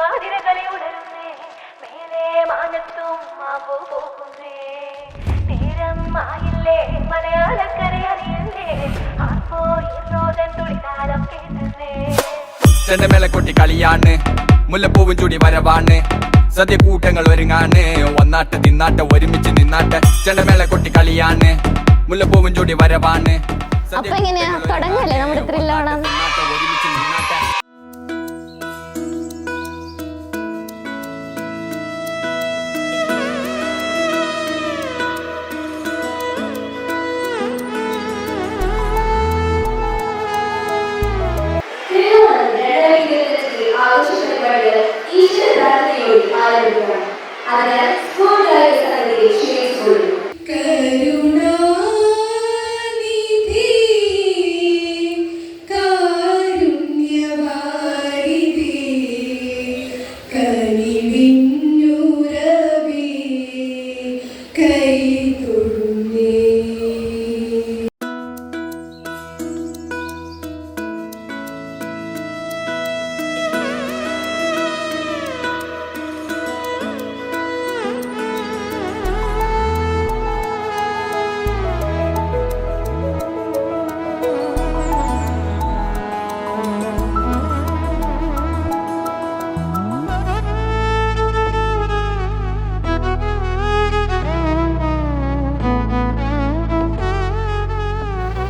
തിരുവാതിരകളെ ഉണരുന്നേ മേലെ മാനത്തും മാമ്പോ പോകുന്നേ നേരം ആയില്ലേ മലയാളക്കര അറിയല്ലേ ആപ്പോ ഇന്നോതൻ തുളിതാളം കേട്ടുന്നേ ചെണ്ടമേള കൊട്ടി കളിയാണ് മുല്ലപ്പൂവും ചൂടി വരവാണ് സദ്യ കൂട്ടങ്ങൾ ഒരുങ്ങാണ് ഒന്നാട്ട് തിന്നാട്ട് ഒരുമിച്ച് നിന്നാട്ട് ചെണ്ടമേള കൊട്ടി കളിയാണ് മുല്ലപ്പൂവും ചൂടി വരവാണ് അപ്പൊ എങ്ങനെയാ തുടങ്ങല്ലേ നമ്മുടെ ത്രില്ലോണം? ഒരുമിച്ച് നിന്നാട്ട്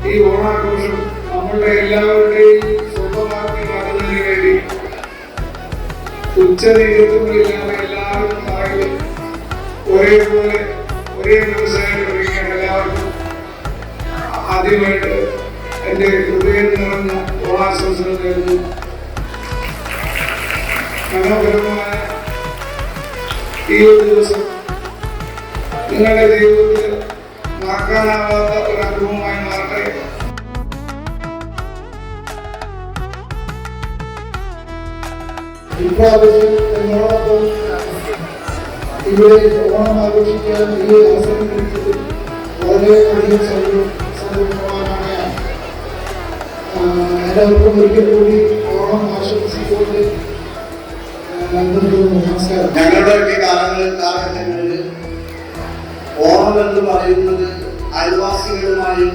ഈ ഓണാഘോഷം നമ്മളുടെ എല്ലാവരുടെയും സ്വന്തമാക്കി മാറുന്നതിന് വേണ്ടി ഉച്ചനീചത്വങ്ങളില്ലാതെ എല്ലാവരും പറയും ഒരേപോലെ ഒരേ വ്യവസായം പഠിക്കാൻ എല്ലാവർക്കും ആദ്യമായിട്ട് എൻ്റെ ഹൃദയം നിറഞ്ഞ ഓണാശംസകൾ നേരുന്നു. മനോഹരമായ ഈ ഒരു ദിവസം നിങ്ങളുടെ ജീവിതത്തിൽ മറക്കാനാവാത്ത ഒരു അനുഭവമായി മാറട്ടെ. ഇപ്രാവശ്യം എന്നോടൊപ്പം ഇവിടെ ഓണം ആഘോഷിക്കാൻ ഈ അവസരം ലഭിച്ചത് വളരെയധികം സന്തോഷവാനാണ് ഞാൻ. എല്ലാവർക്കും ഒരിക്കൽ കൂടി ഓണം ആശംസിച്ചുകൊണ്ട് നമസ്കാരം. ഞങ്ങളുടെയൊക്കെ കാലഘട്ടങ്ങളിൽ ഓണം എന്ന് പറയുന്നത് അയൽവാസികളുമായും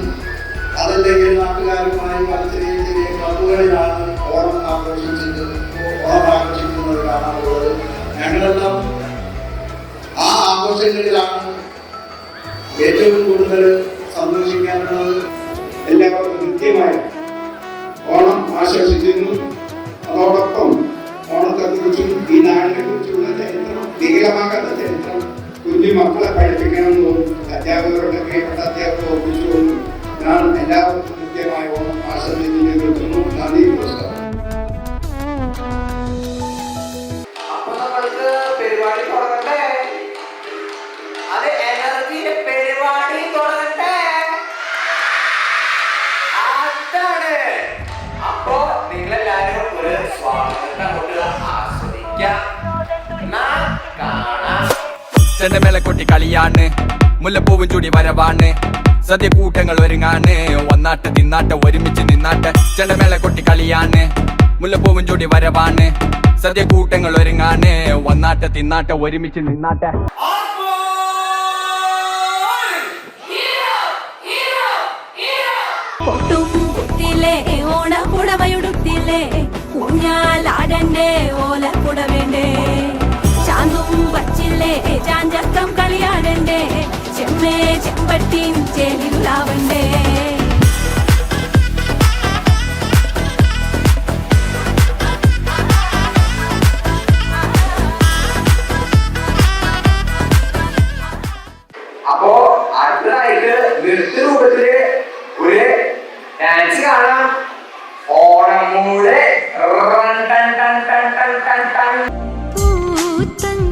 അതല്ലെങ്കിൽ നാട്ടുകാരുമായും പല ചെറിയ ചെറിയ ക്ലബുകളിലാണ് ഓണം ആഘോഷിക്കുന്നത് കാണാറുള്ളത്. ഞങ്ങളെല്ലാം ആ ആഘോഷങ്ങളിലാണ് ഏറ്റവും കൂടുതൽ സന്തോഷിക്കാനുള്ളത്. എല്ലാവർക്കും കൃത്യമായി ഓണം ആശംസിക്കുന്നു. അതോടൊപ്പം ഓണത്തെക്കുറിച്ചും ഈ നാടിനെ കുറിച്ചുള്ള ചരിത്രം, വികലമാകാത്ത ചരിത്രം കുഞ്ഞു മക്കളെ പഠിപ്പിക്കണമെന്നും അധ്യാപകരുടെ പ്രിയപ്പെട്ട അധ്യാപകർ ഓർമ്മിച്ചുകൊണ്ടും ഞാൻ എല്ലാവർക്കും കൃത്യമായ ഓണം ആശംസിക്കുന്നു. നന്ദി, നമസ്കാരം. അപ്പൊ നമ്മൾക്ക് പരിപാടി തുടങ്ങട്ടെ. അത് എനർജിയുടെ പരിപാടി തുടങ്ങട്ടെ. അതാണ്. അപ്പോ നിങ്ങളെല്ലാരും ഒരു സ്വാഗതം അങ്ങോട്ട് ആസ്വദിക്കാം. കാണാം. ചെണ്ടമേള കൊട്ടി കളിയാണ് മുല്ലപ്പൂവും ചൂടി വരവാണ് സദ്യ കൂട്ടങ്ങൾ ഒരുങ്ങാണ് ഒന്നാട്ട് തിന്നാട്ട് ഒരുമിച്ച് നിന്നാട്ട് ചെണ്ടമേള കൊട്ടി കളിയാണ് മുല്ലപ്പൂവും ചൂടി വരവാണ് സദ്യ കൂട്ടങ്ങൾ ഒരുങ്ങാണ് ഒന്നാട്ട് തിന്നാട്ട് ഒരുമിച്ച് നിന്നാട്ട് പൊട്ടും കുത്തിലെ ഓണപ്പുടവയുടുത്തില്ലേ ഊഞ്ഞാലാടണ്ടേ ഓലപ്പുടവേണ്ടേ ചാന്തും വച്ചില്ലേ ചാഞ്ചക്കം കളിയാടണ്ടേ ചെമ്മേ ചെമ്പട്ടിൻ ചേലിലാവണ്ടേ അപ്പോ അടുത്തതായിട്ട് നൃത്ത രൂപത്തില് ഒരു ഡാൻസ് കാണാം. ഓണമൂട്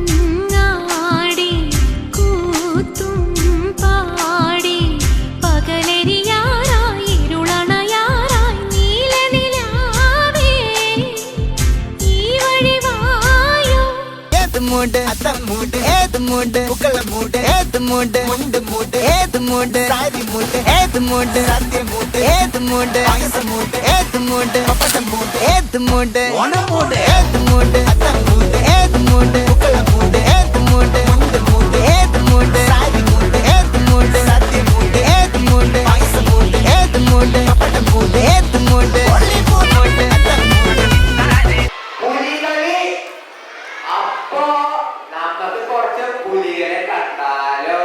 പൂത്തങ്ങാടി കൂത്തും പാടി പകലരിയാറായി ഇരുളണയാറായി നീലനിലാവേ ഈ വഴിവായോ മൂട് അത്തം മൂട് ഏത് മൂട് പൂക്കള മൂട് ഏത് മൂട് മുണ്ട് മൂട് ഏത് മൂട് സാരി മൂട് ഏത് മൂട് സദ്യ മൂട് ഏത് മൂട് പായസം മൂട് ഏത് മൂട് പപ്പടം മൂട് ഏത് മൂട് ഓണം മൂട് ഏത് മൂട് അത്തം മൂട് മൂട് പൂക്കള മൂട് ഏത് മൂട് മുണ്ട് മൂട് ഏത് മൂട് സാരി മൂട് ഏത് മൂട് സദ്യ മൂട് ഏത് മൂട് പായസ മൂട് ഏത് മൂട് പപ്പട മൂട് ഏത് മൂട് ഒള്ളി മൂട് അത്തം മൂട് പുലികളി. അപ്പോ നമുക്ക് കുറച്ച് പുലികളെ കണ്ടാലോ?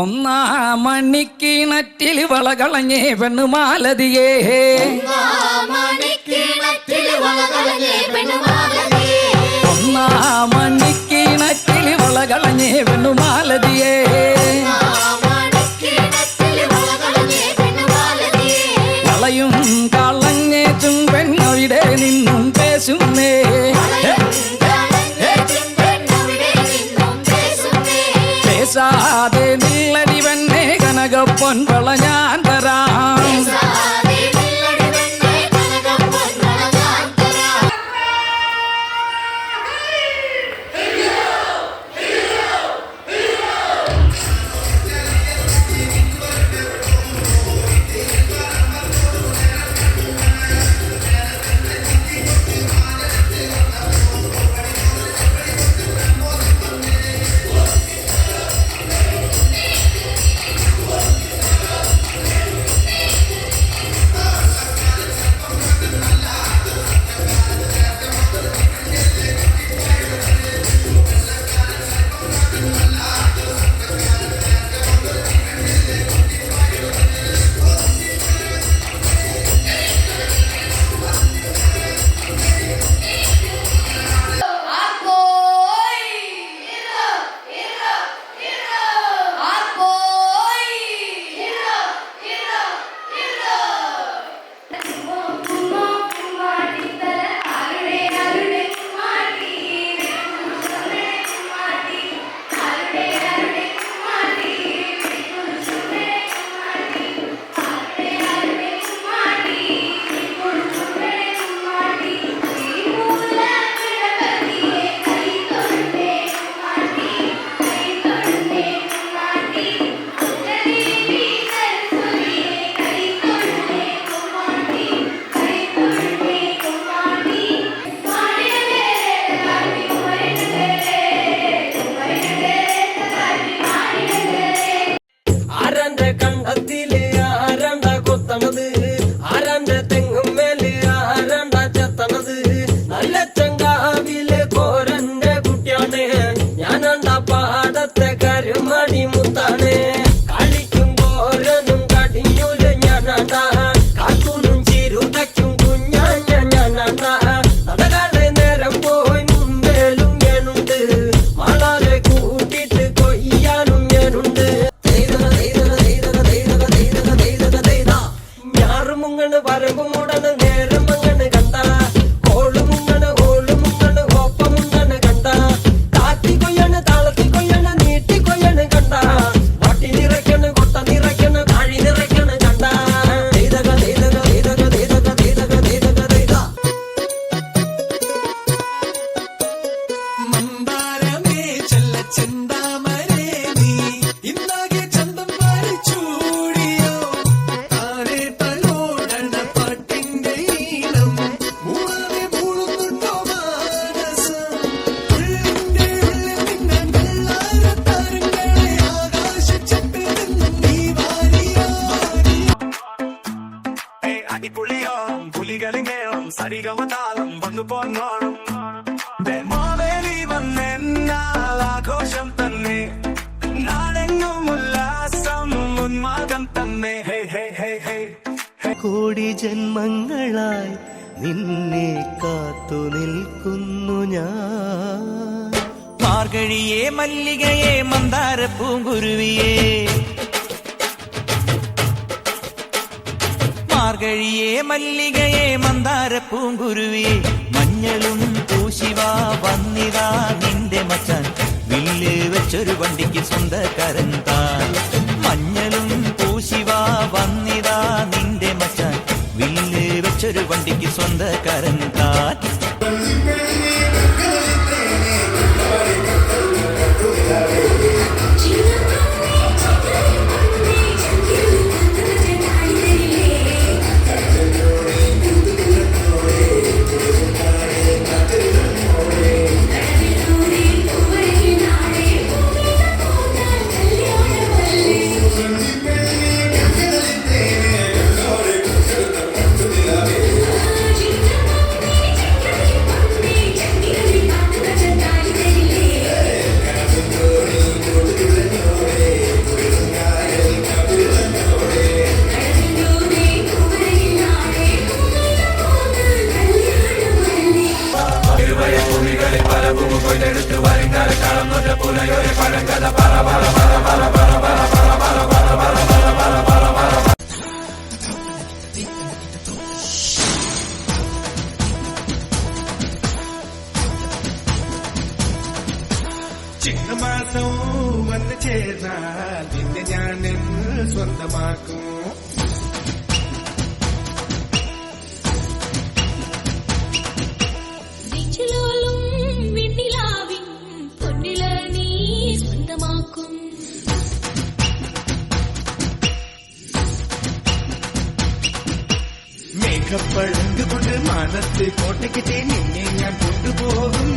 ഒന്നാം മണിക്കിണറ്റിൽ വളകളഞ്ഞേ പെണ്ണുമാലതിയേ ഒന്നാം മണിക്കിണറ്റിൽ വളകളഞ്ഞേ പെണ്ണുമാലതിയേ വളയും കളഞ്ഞേച്ചും പെണ്ണവിടെ നിന്നും പേശുന്നേ പേശാതെ നില്ലടി പെണ്ണേ കനകപ്പൊൻ വള ഞാൻ തരാം സരിഗമതാളം വന്നു പോന്നോളും മാവേലി വന്നെന്നാൽ ആഘോഷം തന്നെ നാടെങ്ങും ഉല്ലാസം ഉന്മാദം തന്നെ ഹേ ഹേ ഹേ ഹേ കോടി ജന്മങ്ങളായി നിന്നെ കാത്തു നിൽക്കുന്നു ഞാൻ. മാർഗഴിയേ മല്ലികയെ മന്ദാര പൂങ്കുരുവിയേ മാർഗഴിയേ മല്ലികയെ മന്ദാര പൂങ്കുരുവിയെ മഞ്ഞളും പൂശിവാ വന്നിതാ നിന്റെ മച്ചാൻ വില്ല് വെച്ചൊരു വണ്ടിക്ക് സ്വന്തക്കാരൻ താൻ. മഞ്ഞളും പൂശിവാ വന്നിതാ നിന്റെ മച്ചാൻ വില്ല് വെച്ചൊരു വണ്ടിക്ക് സ്വന്തക്കാരൻ താൻ. ഭൂമികളിൽ പല ഭൂമി കൊയ്തെടുത്ത് വരുങ്കാല കളം തൊട്ട പുലയൊരു പഴങ്കഥ പറ പറ പറ പറ പറ പറ പറ പറ പറ പറ പറ പറ പറ പറ. ചിങ്ങമാസവും വന്ന് ചേർന്നാൽ നിന്നെ ഞാൻ സ്വന്തമാക്കും. നെഞ്ചിലോലും വെണ്ണിലാവിൻ പൊന്നില നീ സ്വന്തമാക്കും. മേഘപ്പഴങ്ക് കൊണ്ട് മാനത്ത് കോട്ടയ്ക്കിട്ടേ നിന്നെ ഞാൻ കൊണ്ടുപോകും.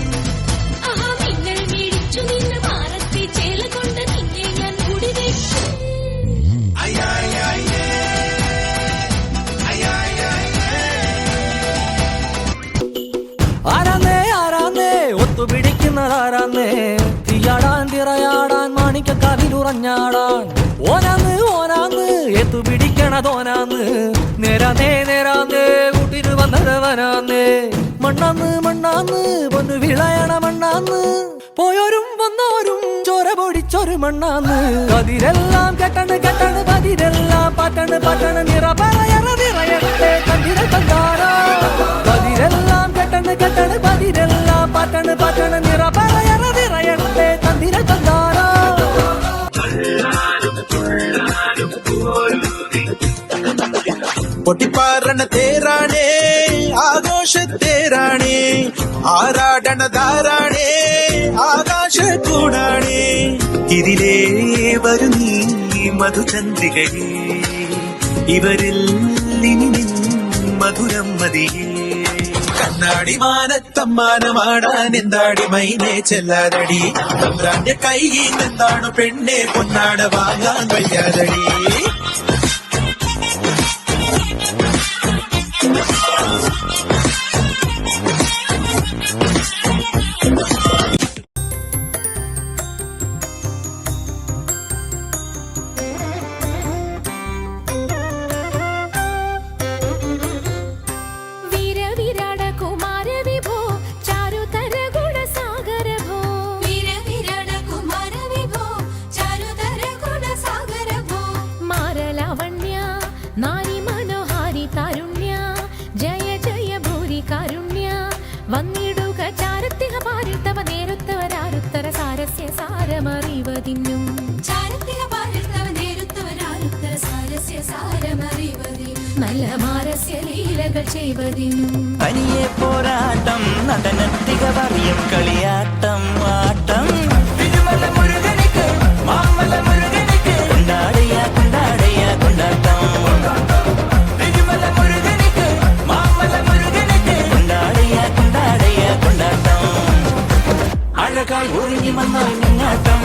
ആഹാ മിന്നൽ മേടിച്ചു നിന്ന് മാറത്തെ ചേല കൊണ്ട് നിന്നെ ഞാൻ കുടിവെക്കും. ആരാന്നേ ആരാന്നേ ഒത്തുപിടിക്കുന്നതാരാന്നേ തീയാടാൻ തിറയാടാൻ മാണിക്കക്കാവിലുറഞ്ഞാടാൻ ഓനാന്ന് ഓനാന്ന് എത്തുപിടിക്കണതോനാന്ന് നേരാന്നേ നേരാന്നേ കൂട്ടിന് വന്നതവനാന്നേ മണ്ണാന്ന് മണ്ണാന്ന് പൊന്നു വിളയണ മണ്ണാന്ന് പോയോരും വന്നോരും ചോര പൊടിച്ചൊരു മണ്ണാന്ന് കതിരെല്ലാം കെട്ടണ് കെട്ടണ് പതിരെല്ലാം പാട്ടണ് പാട്ടണ് നിറ പറയറ നിറയട്ടെ കണ്ടിര കണ്ടാടാ കതിരെല്ലാം കെട്ടണ് കെട്ടണ് പതിരെല്ലാം പാട്ടണ് പാട്ടണ് നിറ പറയറ നിറയട്ടെ കണ്ടിര കണ്ടാടാ പൊട്ടിപ്പാറണ തേരാണേ ആഘോഷത്തേരാണേ ആരാടണതാരാണേ ആകാശ കൂടാണേ ഇതിലേ വരു നീ മധുചന്ദ്രികയേ ഇവരിൽ ഇനി നിൻ മധുരം മതിയേ കണ്ണാടി മാനത്തമ്മാനമാടാൻ എന്താടി മൈനെ ചെല്ലാതടി തമ്പ്രാന്റെ കൈയിൽ നിന്നാണ് പെണ്ണെ പൊന്നാട വാങ്ങാൻ വയ്യാതടി വന്നിടുക ചാരത്തിക പാരിൽ തവ നേരുത്തവരാരുത്തര സാരസ്യ സാരമറിവതിന്നും ചാരത്തിക പാരിൽ തവ നേരുത്തവരാരുത്തര സാരസ്യ സാരമറിവതിനും നല്ല മാരസ്യ ലീലകൾ ചെയ്വതിനും തനിയെ പോരാട്ടം നടനത്തിക പറയും കളിയാട്ടം ആട്ടം തിരുമല മുരുകനിക്ക് മാമല മുരുകനിക്ക് കൊണ്ടാടിയ കൊണ്ടാടിയ കൊണ്ടാട്ടം തിരുമല മുരുകനിക്ക് മാമല മുരുകനിക്ക് കൊണ്ടാടിയ കൊണ്ടാടിയ കൊണ്ടാട്ടം അഴകാൽ ഒരുങ്ങി വന്നാൽ നിന്നാട്ടം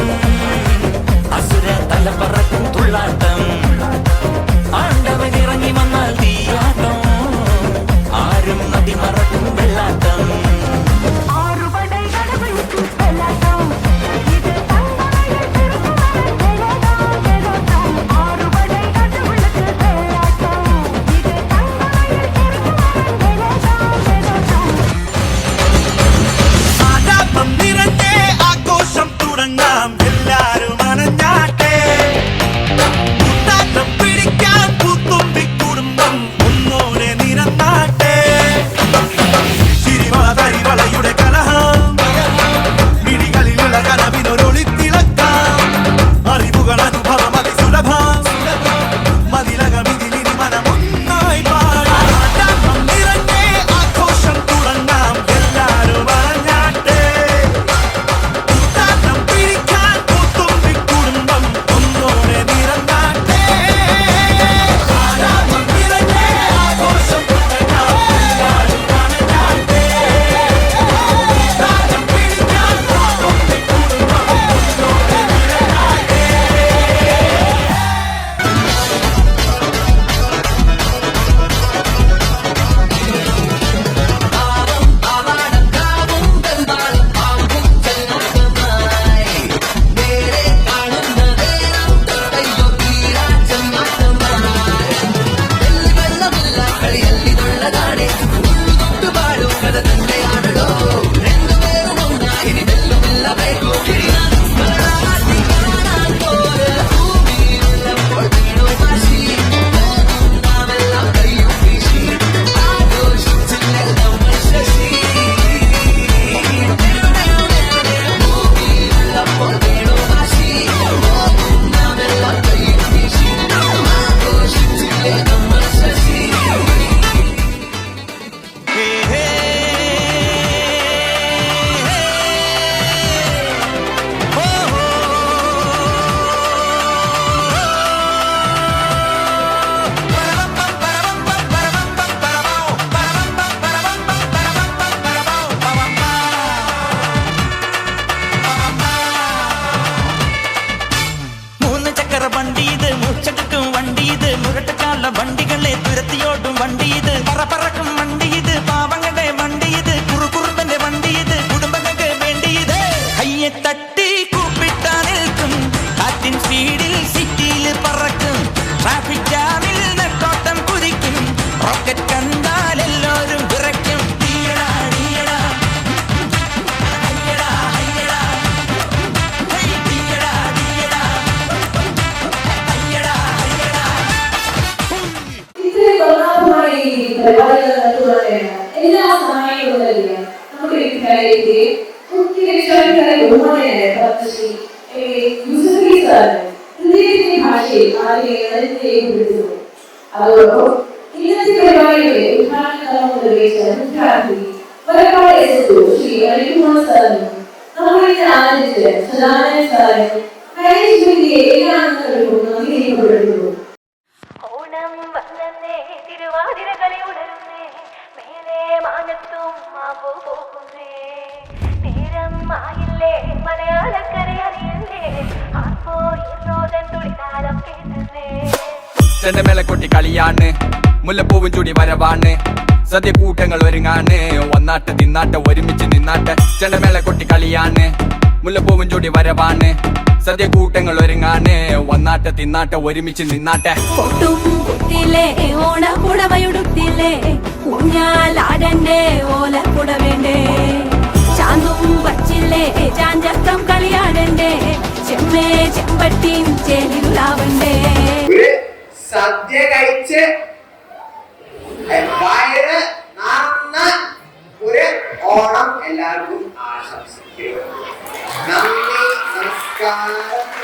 അസുര തല പറക്കും തുള്ളാട്ടം ആണ്ടവൻ ഇറങ്ങി വന്നാൽ തീയാട്ടം ആരും നദി മറക്കും വെള്ളാട്ടം ആഘോഷം തുടങ്ങാം എല്ലാരും അനഞ്ഞാട്ടെ വിദ്യാലയത്തിലെ മുഖ്യ രക്ഷാധികാരി ബഹുമാനായ ഡോക്ടർ ശ്രീ യൂസഫലി സാറിന് ഹൃദയത്തിന്റെ ഭാഷയിൽ ആദ്യം രേഖപ്പെടുത്തുന്നു. അതോടൊപ്പം ഇന്നത്തെ പരിപാടിയുടെ ഉദ്ഘാടന കർമ്മം നിർവഹിച്ച മുഖ്യാതിഥി വലപ്പാട് ശ്രീ അനിൽകുമാർ സാറിനും നമ്മളിന്ന് ആദരിച്ച സദാനന്ദ സാറിനും കഴിഞ്ഞ എല്ലാ അംഗങ്ങൾക്കും നന്ദി രേഖപ്പെടുത്തുന്നു. ഓണം വന്നേ തിരുവാതിരകളി ഉണരുന്നേ മേലെ മാനത്തും മാമ്പോ പോകുന്നേ നേരം ആയില്ലേ മലയാളക്കര അറിയണ്ടേ ആപ്പോ എന്നോതൻ തുളിതാലം കേട്ടുന്നേ ചെണ്ടമേള കൊട്ടി കളിയാണ് മുല്ലപ്പൂവും ചൂടി വരവാണ് സദ്യ കൂട്ടങ്ങൾ ഒരുങ്ങാണ് ഒന്നാട്ട് തിന്നാട്ട് ഒരുമിച്ച് നിന്നാട്ട് ചെണ്ടമേള കൊട്ടി കളിയാണ് മുല്ലപ്പൂവും ചൂടി വരവാണ് സദ്യ കൂട്ടങ്ങൾ ഒരുങ്ങാണ് ഒന്നാട്ട് തിന്നാട്ട് ഒരുമിച്ച് നിന്നാട്ടെ പൊട്ടും കുത്തില്ലേ ഓണ പുടവയുടുത്തില്ലേ ഊഞ്ഞാലാടണ്ടേ ഓല പുടവേണ്ടേ ചാന്തും വച്ചില്ലേ ചാഞ്ചക്കം കളിയാടണ്ടേ ചെമ്മേ ചെമ്പട്ടിൻ ചേലിലാവണ്ടേ. സദ്യ കഴിച്ച് വയറ് നന്ന ഒരു ഓണം എല്ലാവർക്കും ആശംസിക്കുന്നു. നന്ദി, നമസ്കാരം.